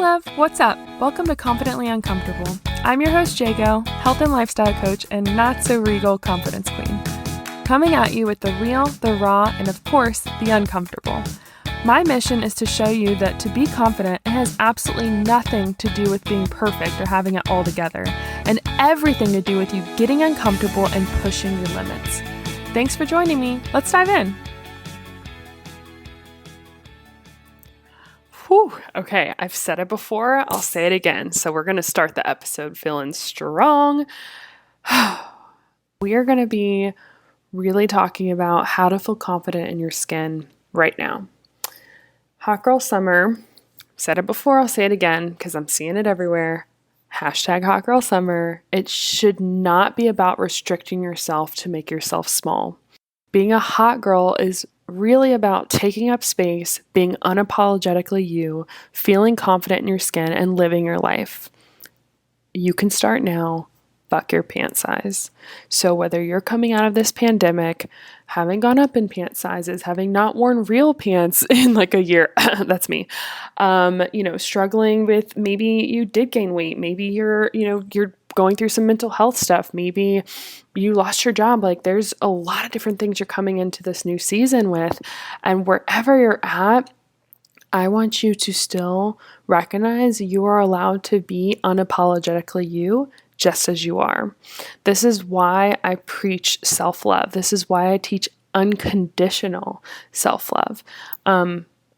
love, what's up? Welcome to Confidently Uncomfortable. I'm your host, Jago, health and lifestyle coach and not so regal confidence queen. Coming at you with the real, the raw, and of course, the uncomfortable. My mission is to show you that to be confident, it has absolutely nothing to do with being perfect or having it all together, and everything to do with you getting uncomfortable and pushing your limits. Thanks for joining me. Let's dive in. Whew. Okay, I've said it before, I'll say it again. So we're going to start the episode feeling strong. We are going to be really talking about how to feel confident in your skin right now. Hot girl summer, said it before, I'll say it again because I'm seeing it everywhere. Hashtag hot girl summer. It should not be about restricting yourself to make yourself small. Being a hot girl is really about taking up space, being unapologetically you, feeling confident in your skin, and living your life. You can start now. Fuck your pant size. So whether you're coming out of this pandemic, having gone up in pant sizes, having not worn real pants in like a year, that's me, struggling with maybe you did gain weight, maybe you're going through some mental health stuff, maybe you lost your job. Like there's a lot of different things you're coming into this new season with, and wherever you're at, I want you to still recognize you are allowed to be unapologetically you, just as you are. This is why I preach self-love. This is why I teach unconditional self-love.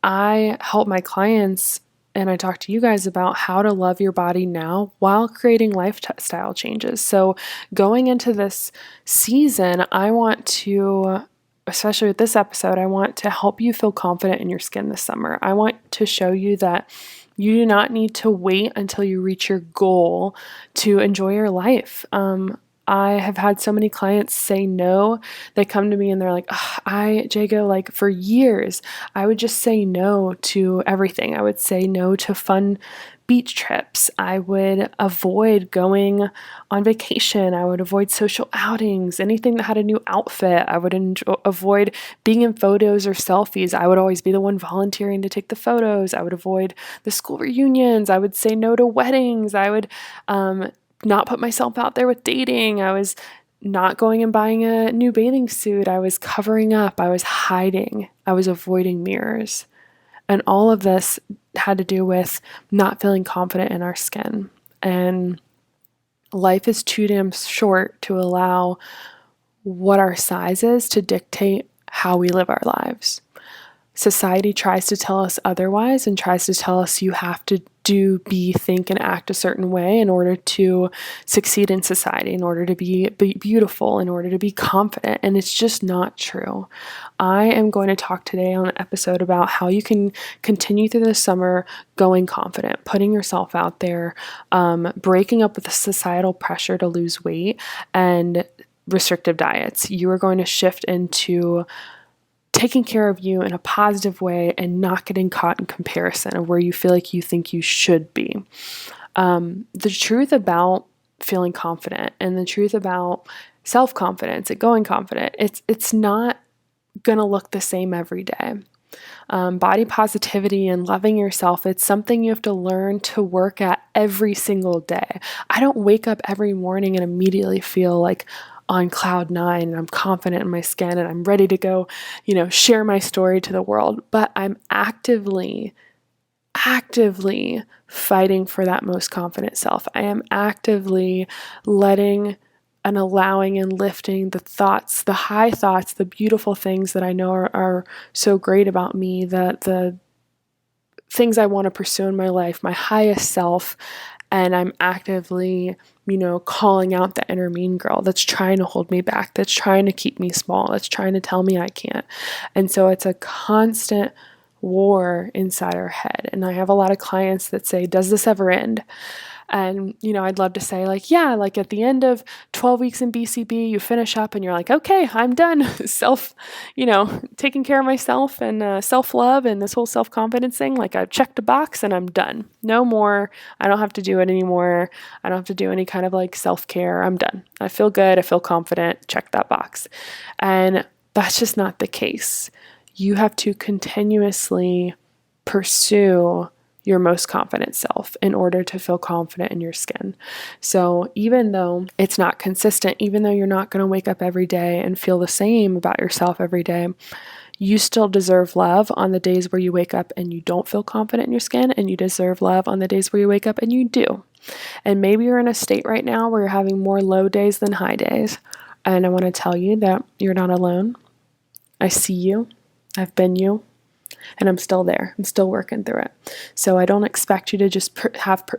I help my clients and I talk to you guys about how to love your body now while creating lifestyle changes. So going into this season, I want to, especially with this episode, I want to help you feel confident in your skin this summer. I want to show you that you do not need to wait until you reach your goal to enjoy your life. I have had so many clients say no. They come to me and they're like, Jago, like for years, I would just say no to everything. I would say no to fun beach trips. I would avoid going on vacation. I would avoid social outings, anything that had a new outfit. I would avoid being in photos or selfies. I would always be the one volunteering to take the photos. I would avoid the school reunions. I would say no to weddings. I would not put myself out there with dating. I was not going and buying a new bathing suit. I was covering up. I was hiding. I was avoiding mirrors. And all of this had to do with not feeling confident in our skin. And life is too damn short to allow what our size is to dictate how we live our lives. Society tries to tell us otherwise and tries to tell us you have to do, be, think, and act a certain way in order to succeed in society, in order to be beautiful, in order to be confident. And it's just not true. I am going to talk today on an episode about how you can continue through the summer going confident, putting yourself out there, breaking up with the societal pressure to lose weight and restrictive diets. You are going to shift into taking care of you in a positive way and not getting caught in comparison of where you feel like you think you should be. The truth about feeling confident and the truth about self-confidence and going confident, it's not going to look the same every day. Body positivity and loving yourself, it's something you have to learn to work at every single day. I don't wake up every morning and immediately feel like on cloud nine and I'm confident in my skin and I'm ready to go, share my story to the world. But I'm actively fighting for that most confident self. I am actively letting and allowing and lifting the thoughts, the high thoughts, the beautiful things that I know are so great about me, the things I want to pursue in my life, my highest self. And I'm actively, calling out the inner mean girl that's trying to hold me back, that's trying to keep me small, that's trying to tell me I can't. And so it's a constant war inside our head. And I have a lot of clients that say, does this ever end? And, I'd love to say like, yeah, like at the end of 12 weeks in BCB, you finish up and you're like, okay, I'm done. Taking care of myself and self-love and this whole self-confidence thing. Like I've checked a box and I'm done. No more. I don't have to do it anymore. I don't have to do any kind of like self-care. I'm done. I feel good. I feel confident. Check that box. And that's just not the case. You have to continuously pursue your most confident self in order to feel confident in your skin. So even though it's not consistent, even though you're not going to wake up every day and feel the same about yourself every day, you still deserve love on the days where you wake up and you don't feel confident in your skin, and you deserve love on the days where you wake up and you do. And maybe you're in a state right now where you're having more low days than high days. And I want to tell you that you're not alone. I see you. I've been you. And I'm still there. I'm still working through it. So I don't expect you to just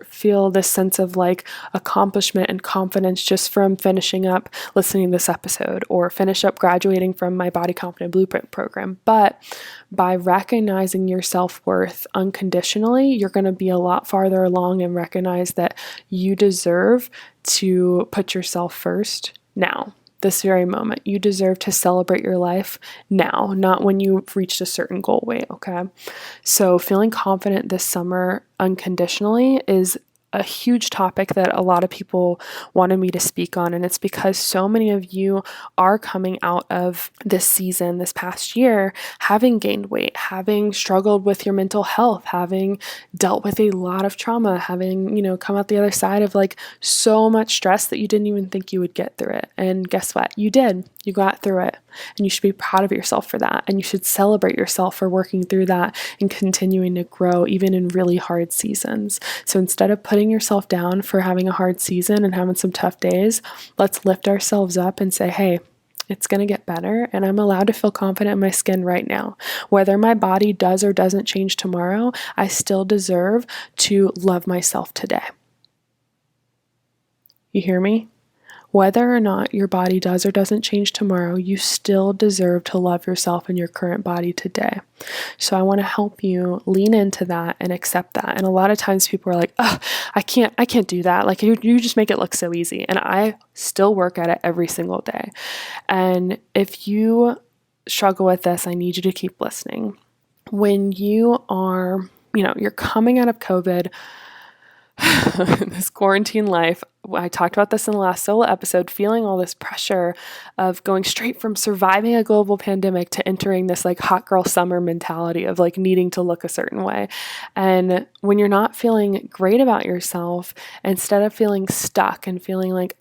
feel this sense of like accomplishment and confidence just from finishing up listening to this episode or finish up graduating from my Body Confident Blueprint program. But by recognizing your self-worth unconditionally, you're going to be a lot farther along and recognize that you deserve to put yourself first now. This very moment. You deserve to celebrate your life now, not when you've reached a certain goal weight, okay? So feeling confident this summer unconditionally is a huge topic that a lot of people wanted me to speak on, and it's because so many of you are coming out of this season, this past year, having gained weight, having struggled with your mental health, having dealt with a lot of trauma, having, come out the other side of like so much stress that you didn't even think you would get through it. And guess what? You did. You got through it, and you should be proud of yourself for that, and you should celebrate yourself for working through that and continuing to grow even in really hard seasons. So instead of putting yourself down for having a hard season and having some tough days, let's lift ourselves up and say, hey, it's going to get better, and I'm allowed to feel confident in my skin right now. Whether my body does or doesn't change tomorrow, I still deserve to love myself today. You hear me? Whether or not your body does or doesn't change tomorrow, you still deserve to love yourself in your current body today. So I want to help you lean into that and accept that. And a lot of times people are like, oh, I can't do that. Like you just make it look so easy. And I still work at it every single day. And if you struggle with this, I need you to keep listening. When you are, you're coming out of COVID, this quarantine life, I talked about this in the last solo episode, feeling all this pressure of going straight from surviving a global pandemic to entering this like hot girl summer mentality of like needing to look a certain way. And when you're not feeling great about yourself, instead of feeling stuck and feeling like,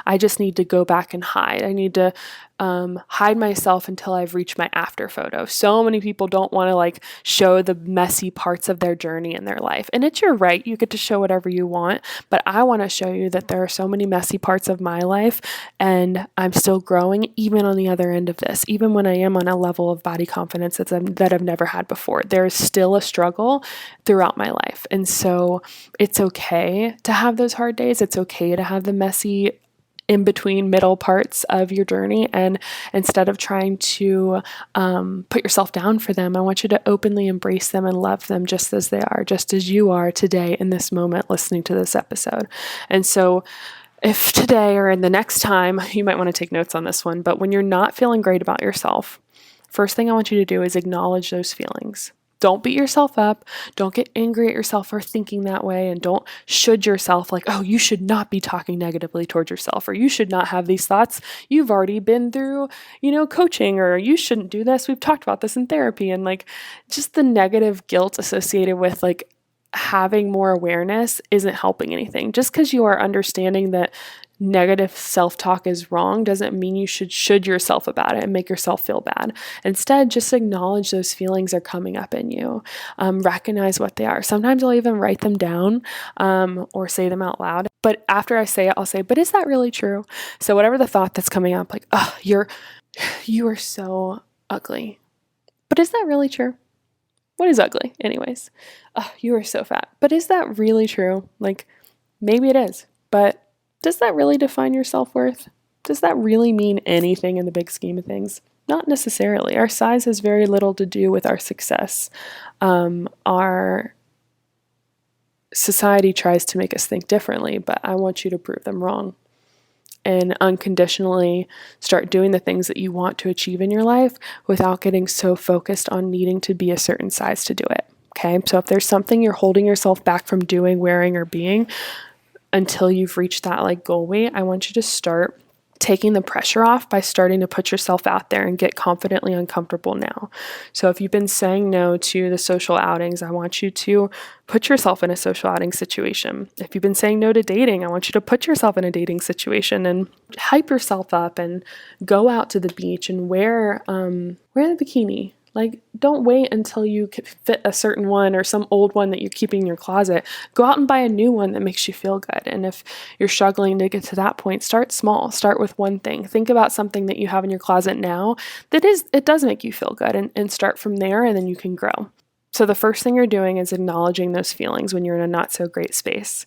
I just need to go back and hide, I need to hide myself until I've reached my after photo. So many people don't want to like show the messy parts of their journey in their life. And it's your right. You get to show whatever you want. But I want to show you that there are so many messy parts of my life, and I'm still growing even on the other end of this. Even when I am on a level of body confidence that I've never had before, there's still a struggle throughout my life. And so it's okay to have those hard days. It's okay to have the messy in between middle parts of your journey. And instead of trying to put yourself down for them, I want you to openly embrace them and love them just as they are, just as you are today in this moment listening to this episode. And so if today or in the next time, you might want to take notes on this one, but when you're not feeling great about yourself, first thing I want you to do is acknowledge those feelings. Don't beat yourself up. Don't get angry at yourself for thinking that way, and don't should yourself like, oh, you should not be talking negatively towards yourself, or you should not have these thoughts. You've already been through, coaching, or you shouldn't do this. We've talked about this in therapy, and like just the negative guilt associated with like having more awareness isn't helping anything. Just because you are understanding that negative self-talk is wrong doesn't mean you should yourself about it and make yourself feel bad. Instead, just acknowledge those feelings are coming up in you. Recognize what they are. Sometimes I'll even write them down or say them out loud. But after I say it, I'll say, but is that really true? So whatever the thought that's coming up, like, oh, you are so ugly. But is that really true? What is ugly? Anyways, oh, you are so fat. But is that really true? Like, maybe it is, but does that really define your self-worth? Does that really mean anything in the big scheme of things? Not necessarily. Our size has very little to do with our success. Our society tries to make us think differently, but I want you to prove them wrong and unconditionally start doing the things that you want to achieve in your life without getting so focused on needing to be a certain size to do it. Okay? So if there's something you're holding yourself back from doing, wearing, or being, until you've reached that like goal weight, I want you to start taking the pressure off by starting to put yourself out there and get confidently uncomfortable now. So if you've been saying no to the social outings, I want you to put yourself in a social outing situation. If you've been saying no to dating, I want you to put yourself in a dating situation and hype yourself up and go out to the beach and wear the bikini. Like, don't wait until you fit a certain one or some old one that you're keeping in your closet. Go out and buy a new one that makes you feel good. And if you're struggling to get to that point, start small. Start with one thing. Think about something that you have in your closet now it does make you feel good, and start from there, and then you can grow. So the first thing you're doing is acknowledging those feelings when you're in a not so great space.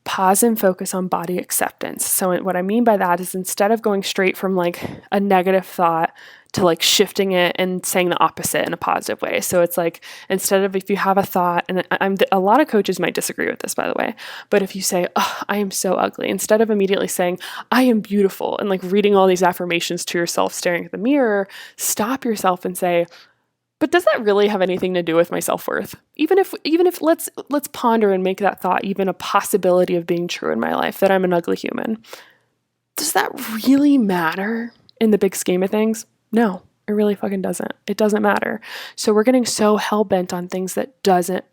Pause and focus on body acceptance. So what I mean by that is, instead of going straight from like a negative thought to like shifting it and saying the opposite in a positive way. So it's like, instead of, if you have a thought, and a lot of coaches might disagree with this, by the way, but if you say, oh, I am so ugly, instead of immediately saying, I am beautiful, and like reading all these affirmations to yourself, staring at the mirror, stop yourself and say, but does that really have anything to do with my self-worth? Even if let's ponder and make that thought even a possibility of being true in my life, that I'm an ugly human. Does that really matter in the big scheme of things? No, it really fucking doesn't. It doesn't matter. So we're getting so hell-bent on things that doesn't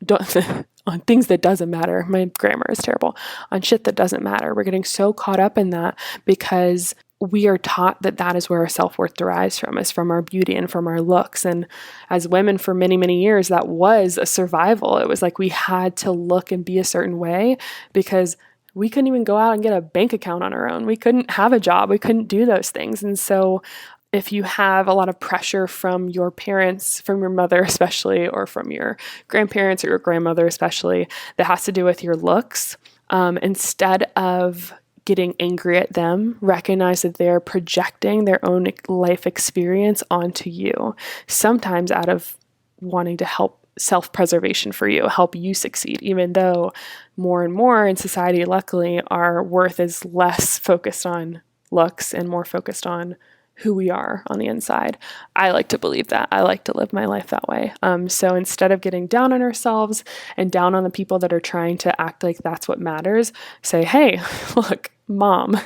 matter. My grammar is terrible. On shit that doesn't matter. We're getting so caught up in that because we are taught that is where our self-worth derives from, is from our beauty and from our looks. And as women for many, many years, that was a survival. It was like we had to look and be a certain way because we couldn't even go out and get a bank account on our own. We couldn't have a job. We couldn't do those things. And so if you have a lot of pressure from your parents, from your mother especially, or from your grandparents or your grandmother especially, that has to do with your looks, instead of getting angry at them, recognize that they're projecting their own life experience onto you, sometimes out of wanting to help self-preservation for you, help you succeed, even though more and more in society, luckily, our worth is less focused on looks and more focused on who we are on the inside. I like to believe that. I like to live my life that way. So instead of getting down on ourselves and down on the people that are trying to act like that's what matters, say, hey, look, mom,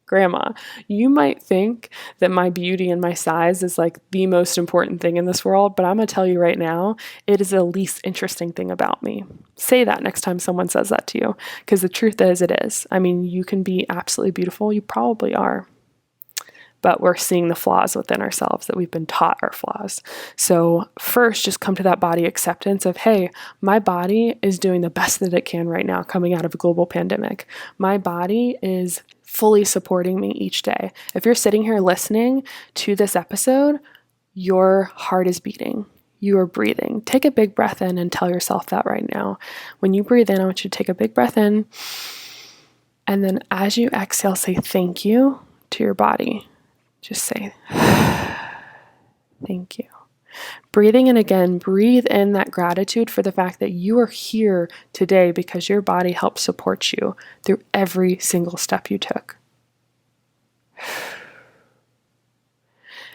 grandma, you might think that my beauty and my size is like the most important thing in this world, but I'm going to tell you right now, it is the least interesting thing about me. Say that next time someone says that to you, because the truth is, it is. I mean, you can be absolutely beautiful. You probably are. But we're seeing the flaws within ourselves that we've been taught are flaws. So first, just come to that body acceptance of, hey, my body is doing the best that it can right now coming out of a global pandemic. My body is fully supporting me each day. If you're sitting here listening to this episode, your heart is beating. You are breathing. Take a big breath in and tell yourself that right now. When you breathe in, I want you to take a big breath in. And then as you exhale, say thank you to your body. Just say, thank you. Breathing in again, breathe in that gratitude for the fact that you are here today because your body helped support you through every single step you took.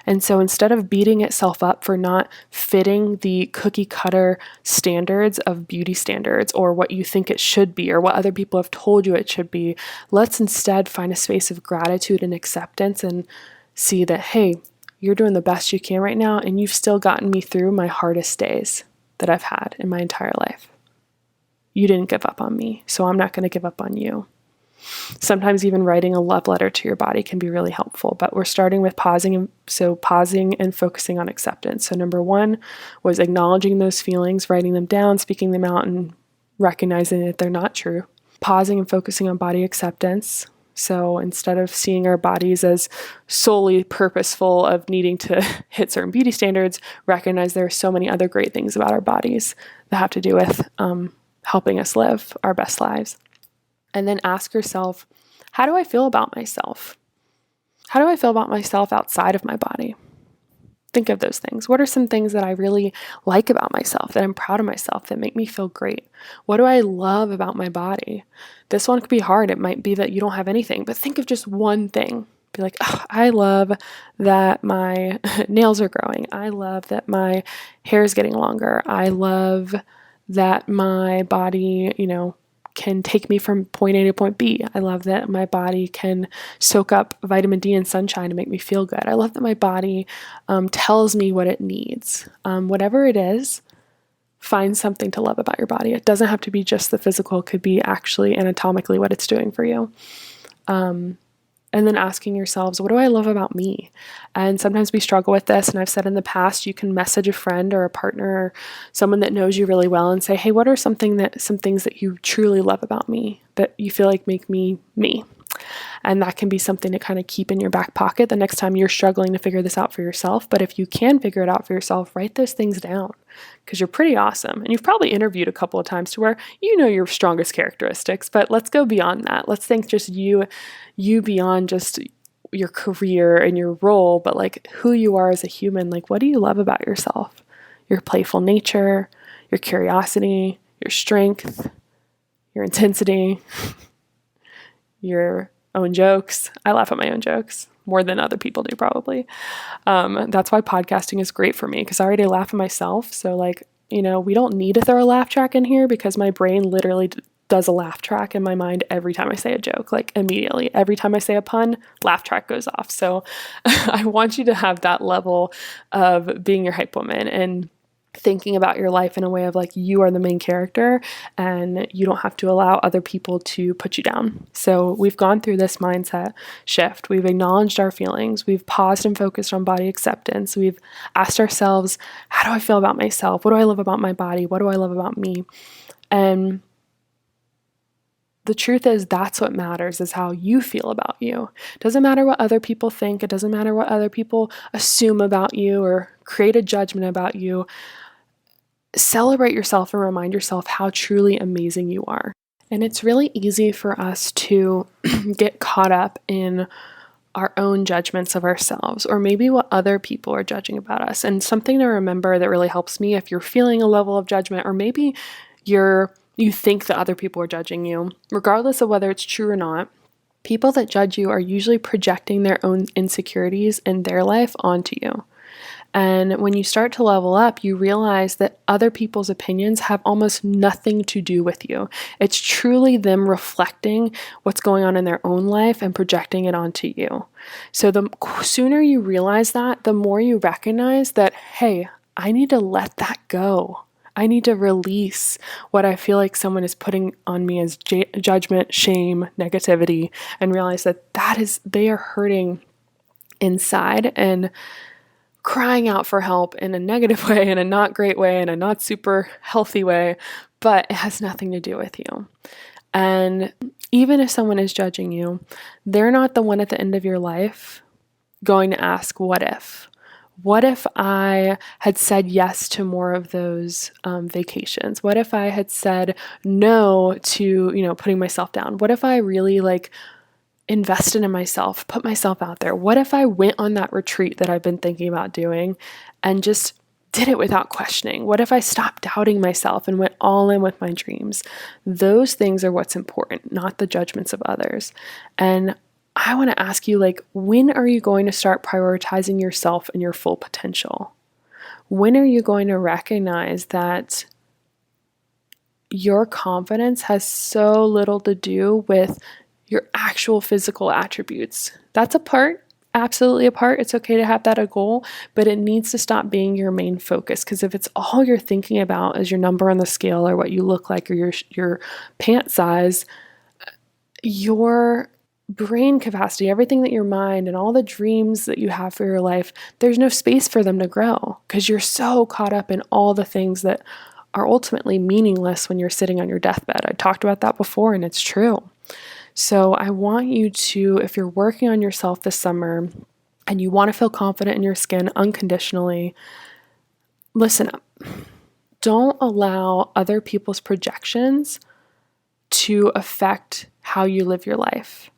And so instead of beating itself up for not fitting the cookie cutter standards of beauty standards or what you think it should be or what other people have told you it should be, let's instead find a space of gratitude and acceptance and see that, hey, you're doing the best you can right now, and you've still gotten me through my hardest days that I've had in my entire life. You didn't give up on me, so I'm not going to give up on you. Sometimes even writing a love letter to your body can be really helpful, but we're starting with pausing and focusing on acceptance. So number one was acknowledging those feelings, writing them down, speaking them out, and recognizing that they're not true. Pausing and focusing on body acceptance. So instead of seeing our bodies as solely purposeful of needing to hit certain beauty standards, recognize there are so many other great things about our bodies that have to do with helping us live our best lives. And then ask yourself, how do I feel about myself? How do I feel about myself outside of my body? Think of those things. What are some things that I really like about myself, that I'm proud of myself, that make me feel great? What do I love about my body? This one could be hard. It might be that you don't have anything, but think of just one thing. Be like, oh, I love that my nails are growing. I love that my hair is getting longer. I love that my body, can take me from point A to point B. I love that my body can soak up vitamin D and sunshine to make me feel good. I love that my body tells me what it needs. Whatever it is, find something to love about your body. It doesn't have to be just the physical. It could be actually anatomically what it's doing for you. And then asking yourselves, what do I love about me? And sometimes we struggle with this. And I've said in the past, you can message a friend or a partner or someone that knows you really well and say, hey, what are some things that you truly love about me that you feel like make me me? And that can be something to kind of keep in your back pocket the next time you're struggling to figure this out for yourself. But if you can figure it out for yourself, write those things down because you're pretty awesome. And you've probably interviewed a couple of times to where you know your strongest characteristics, but let's go beyond that. Let's think just you beyond just your career and your role, but like who you are as a human. Like, what do you love about yourself? Your playful nature, your curiosity, your strength, your intensity, your own jokes. I laugh at my own jokes more than other people do probably. That's why podcasting is great for me because I already laugh at myself. So like, we don't need to throw a laugh track in here because my brain literally does a laugh track in my mind every time I say a joke, like immediately. Every time I say a pun, laugh track goes off. So I want you to have that level of being your hype woman and thinking about your life in a way of like you are the main character and you don't have to allow other people to put you down. So we've gone through this mindset shift. We've acknowledged our feelings. We've paused and focused on body acceptance. We've asked ourselves, how do I feel about myself? What do I love about my body? What do I love about me? And the truth is that's what matters is how you feel about you. It doesn't matter what other people think. It doesn't matter what other people assume about you or create a judgment about you. Celebrate yourself and remind yourself how truly amazing you are. And it's really easy for us to get caught up in our own judgments of ourselves or maybe what other people are judging about us. And something to remember that really helps me if you're feeling a level of judgment or maybe you think that other people are judging you, regardless of whether it's true or not, people that judge you are usually projecting their own insecurities in their life onto you. And when you start to level up, you realize that other people's opinions have almost nothing to do with you. It's truly them reflecting what's going on in their own life and projecting it onto you. So the sooner you realize that, the more you recognize that, hey, I need to let that go. I need to release what I feel like someone is putting on me as judgment, shame, negativity, and realize that they are hurting inside and crying out for help in a negative way, in a not great way, in a not super healthy way, but it has nothing to do with you. And even if someone is judging you, they're not the one at the end of your life going to ask, what if? What if I had said yes to more of those vacations? What if I had said no to, putting myself down? What if I really invested in myself, put myself out there? What if I went on that retreat that I've been thinking about doing and just did it without questioning? What if I stopped doubting myself and went all in with my dreams? Those things are what's important, not the judgments of others. And I want to ask you, when are you going to start prioritizing yourself and your full potential? When are you going to recognize that your confidence has so little to do with your actual physical attributes? That's a part, absolutely a part. It's okay to have that a goal, but it needs to stop being your main focus. Because if it's all you're thinking about is your number on the scale or what you look like or your pant size, your brain capacity, everything that your mind and all the dreams that you have for your life, there's no space for them to grow because you're so caught up in all the things that are ultimately meaningless when you're sitting on your deathbed. I talked about that before and it's true. So I want you to, if you're working on yourself this summer and you want to feel confident in your skin unconditionally, listen up. Don't allow other people's projections to affect how you live your life.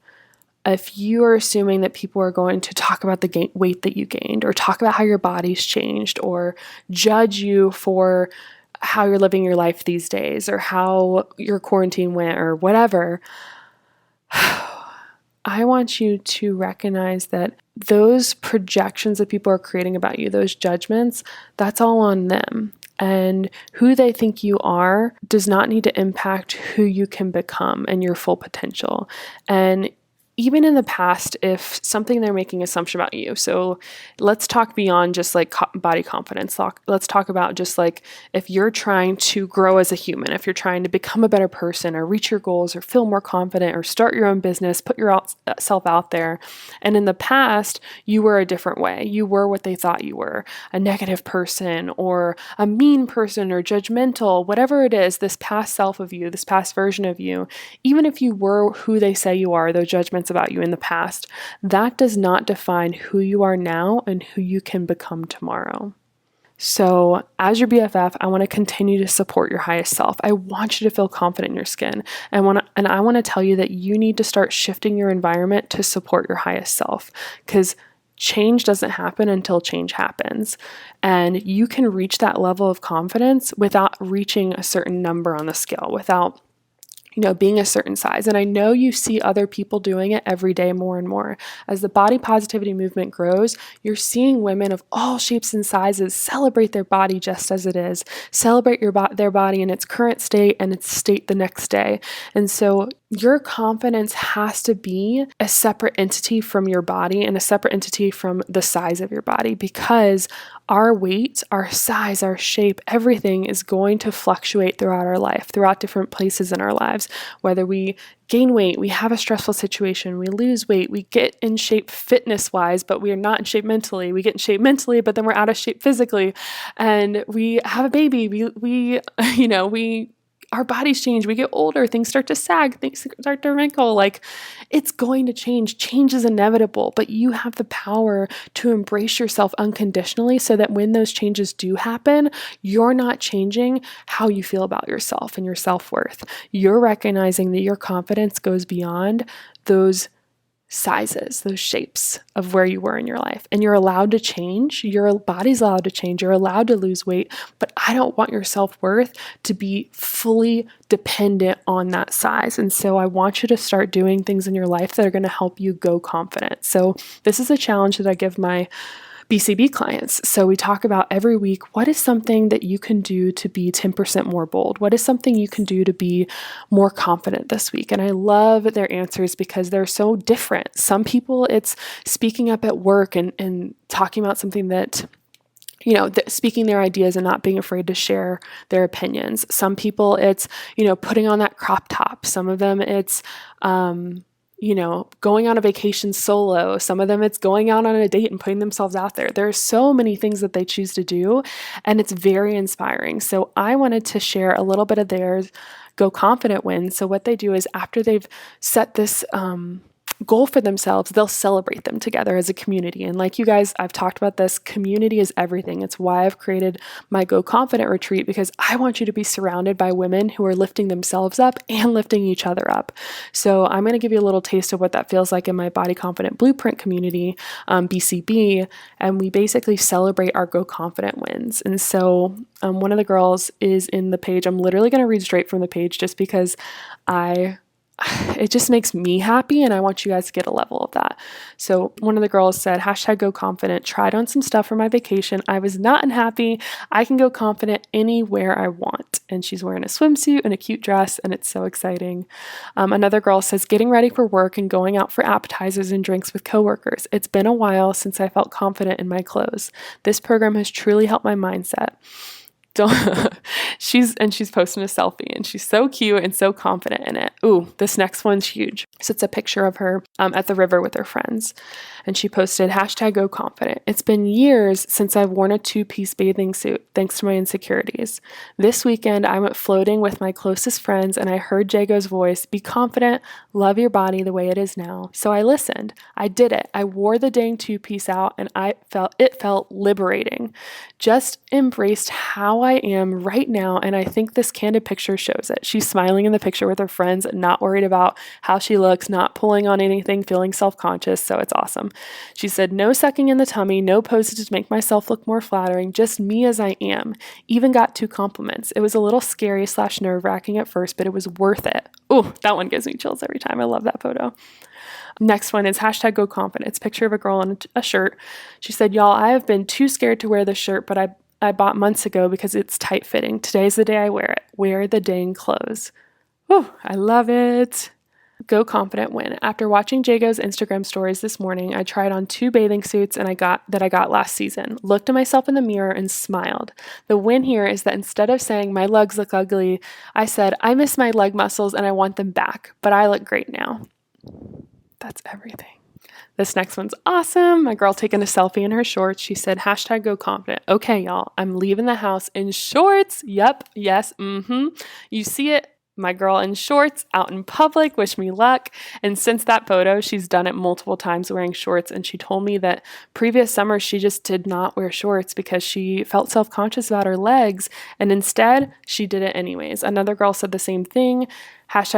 If you are assuming that people are going to talk about the weight that you gained or talk about how your body's changed or judge you for how you're living your life these days or how your quarantine went or whatever, I want you to recognize that those projections that people are creating about you, those judgments, that's all on them. And who they think you are does not need to impact who you can become and your full potential. And even in the past, if something they're making assumption about you, so let's talk beyond just like body confidence. Let's talk about just like if you're trying to grow as a human, if you're trying to become a better person or reach your goals or feel more confident or start your own business, put yourself out there. And in the past, you were a different way. You were what they thought you were, a negative person or a mean person or judgmental, whatever it is, this past self of you, this past version of you, even if you were who they say you are, those judgments about you in the past, that does not define who you are now and who you can become tomorrow. So, as your BFF, I want to continue to support your highest self. I want you to feel confident in your skin. I want to tell you that you need to start shifting your environment to support your highest self, because change doesn't happen until change happens. And you can reach that level of confidence without reaching a certain number on the scale, without being a certain size. And I know you see other people doing it every day more and more. As the body positivity movement grows, you're seeing women of all shapes and sizes celebrate their body just as it is, celebrate their body in its current state and its state the next day. And so your confidence has to be a separate entity from your body and a separate entity from the size of your body, because our weight, our size, our shape, everything is going to fluctuate throughout our life, throughout different places in our lives. Whether we gain weight, we have a stressful situation, we lose weight, we get in shape fitness-wise, but we are not in shape mentally. We get in shape mentally, but then we're out of shape physically. And we have a baby, we our bodies change, we get older, things start to sag, things start to wrinkle. Like, it's going to change. Change is inevitable, but you have the power to embrace yourself unconditionally so that when those changes do happen, you're not changing how you feel about yourself and your self-worth. You're recognizing that your confidence goes beyond those sizes, those shapes of where you were in your life. And you're allowed to change. Your body's allowed to change. You're allowed to lose weight. But I don't want your self-worth to be fully dependent on that size. And so I want you to start doing things in your life that are going to help you go confident. So this is a challenge that I give my BCB clients. So we talk about every week, what is something that you can do to be 10% more bold? What is something you can do to be more confident this week? And I love their answers because they're so different. Some people, it's speaking up at work and talking about something that speaking their ideas and not being afraid to share their opinions. Some people, it's, putting on that crop top. Some of them, it's, going on a vacation solo. Some of them, it's going out on a date and putting themselves out there. There are so many things that they choose to do, and it's very inspiring. So I wanted to share a little bit of theirs Go Confident wins. So what they do is after they've set this goal for themselves, they'll celebrate them together as a community. And like you guys, I've talked about this, community is everything. It's why I've created my Go Confident retreat, because I want you to be surrounded by women who are lifting themselves up and lifting each other up. So I'm going to give you a little taste of what that feels like in my Body Confident Blueprint community, BCB, and we basically celebrate our Go Confident wins. And so one of the girls is in the page. I'm literally going to read straight from the page just because it just makes me happy, and I want you guys to get a level of that. So one of the girls said, #Go Confident, tried on some stuff for my vacation. I was not unhappy. I can go confident anywhere I want. And she's wearing a swimsuit and a cute dress, and it's so exciting. Another girl says, getting ready for work and going out for appetizers and drinks with coworkers. It's been a while since I felt confident in my clothes. This program has truly helped my mindset. She's posting a selfie, and she's so cute and so confident in it. Ooh, this next one's huge. So it's a picture of her at the river with her friends. And she posted, #Go Confident. It's been years since I've worn a 2-piece bathing suit, thanks to my insecurities. This weekend, I went floating with my closest friends, and I heard Jago's voice, be confident, love your body the way it is now. So I listened. I did it. I wore the dang 2-piece out, and it felt liberating. Just embraced how I am right now, and I think this candid picture shows it. She's smiling in the picture with her friends, not worried about how she looks, not pulling on anything, feeling self-conscious, so it's awesome. She said, no sucking in the tummy, no poses to make myself look more flattering, just me as I am. Even got 2 compliments. It was a little scary / nerve-wracking at first, but it was worth it. Ooh, that one gives me chills every time. I love that photo. Next one is #Go Confident. It's a picture of a girl in a shirt. She said, y'all, I have been too scared to wear this shirt, but I bought months ago because it's tight fitting. Today's the day I wear it. Wear the dang clothes. Whew, I love it. Go confident win. After watching Jago's Instagram stories this morning, I tried on 2 bathing suits I got last season, looked at myself in the mirror and smiled. The win here is that instead of saying my legs look ugly, I said I miss my leg muscles and I want them back, but I look great now. That's everything. This next one's awesome. My girl taking a selfie in her shorts. She said, #go confident. Okay, y'all, I'm leaving the house in shorts. Yep, yes, You see it. My girl in shorts out in public, wish me luck. And since that photo, she's done it multiple times wearing shorts. And she told me that previous summer, she just did not wear shorts because she felt self-conscious about her legs. And instead, she did it anyways. Another girl said the same thing.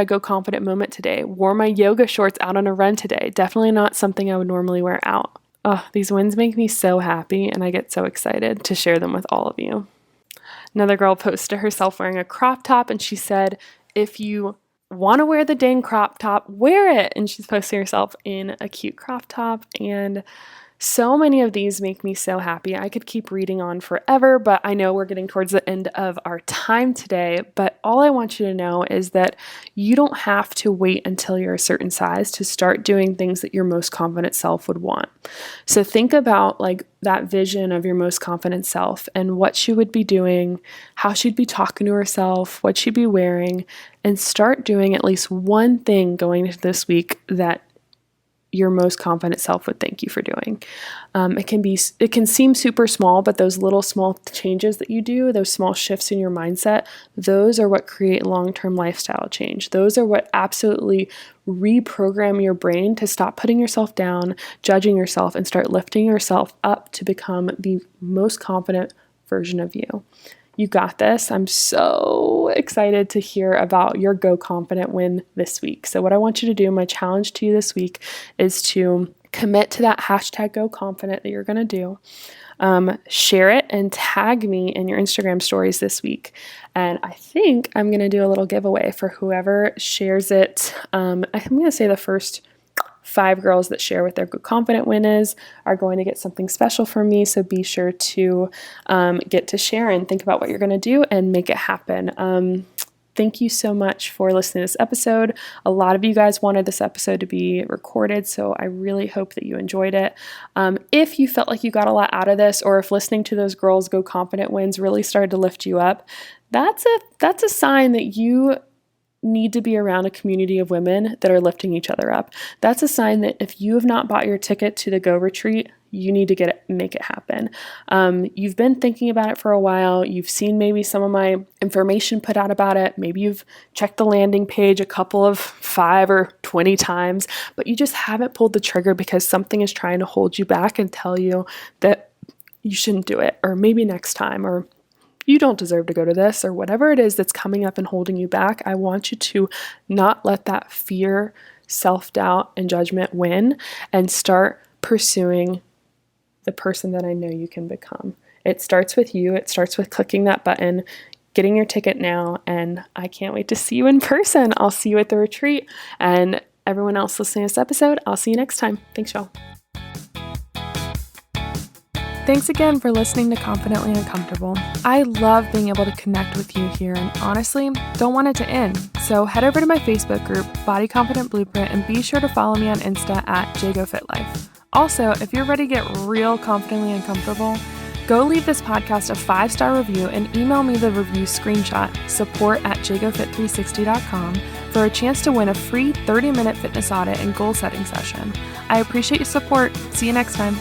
#go confident moment today. Wore my yoga shorts out on a run today. Definitely not something I would normally wear out. Oh, these wins make me so happy. And I get so excited to share them with all of you. Another girl posted herself wearing a crop top. And she said, if you want to wear the dang crop top, wear it. And she's posting herself in a cute crop top. And so many of these make me so happy. I could keep reading on forever, but I know we're getting towards the end of our time today. But all I want you to know is that you don't have to wait until you're a certain size to start doing things that your most confident self would want. So think about like that vision of your most confident self and what she would be doing, how she'd be talking to herself, what she'd be wearing, and start doing at least one thing going into this week that your most confident self would thank you for doing. It can seem super small, but those little small changes that you do, those small shifts in your mindset, those are what create long-term lifestyle change. Those are what absolutely reprogram your brain to stop putting yourself down, judging yourself, and start lifting yourself up to become the most confident version of you. You got this. I'm so excited to hear about your Go Confident win this week. So what I want you to do, my challenge to you this week, is to commit to that #Go Confident that you're going to do. Share it and tag me in your Instagram stories this week. And I think I'm going to do a little giveaway for whoever shares it. I'm going to say the first 5 girls that share what their Go Confident win is are going to get something special from me. So be sure to get to share and think about what you're going to do and make it happen. Thank you so much for listening to this episode. A lot of you guys wanted this episode to be recorded, so I really hope that you enjoyed it. If you felt like you got a lot out of this, or if listening to those girls' Go Confident wins really started to lift you up, that's a sign that you need to be around a community of women that are lifting each other up. That's a sign that if you have not bought your ticket to the Go Retreat, you need to make it happen. You've been thinking about it for a while. You've seen maybe some of my information put out about it. Maybe you've checked the landing page a couple of 5 or 20 times, but you just haven't pulled the trigger because something is trying to hold you back and tell you that you shouldn't do it, or maybe next time, or you don't deserve to go to this, or whatever it is that's coming up and holding you back. I want you to not let that fear, self-doubt, and judgment win and start pursuing the person that I know you can become. It starts with you. It starts with clicking that button, getting your ticket now, and I can't wait to see you in person. I'll see you at the retreat, and everyone else listening to this episode, I'll see you next time. Thanks, y'all. Thanks again for listening to Confidently Uncomfortable. I love being able to connect with you here and honestly don't want it to end. So head over to my Facebook group, Body Confident Blueprint, and be sure to follow me on Insta at JagoFitLife. Also, if you're ready to get real confidently uncomfortable, go leave this podcast a 5-star review and email me the review screenshot, support@JagoFit360.com, for a chance to win a free 30-minute fitness audit and goal setting session. I appreciate your support. See you next time.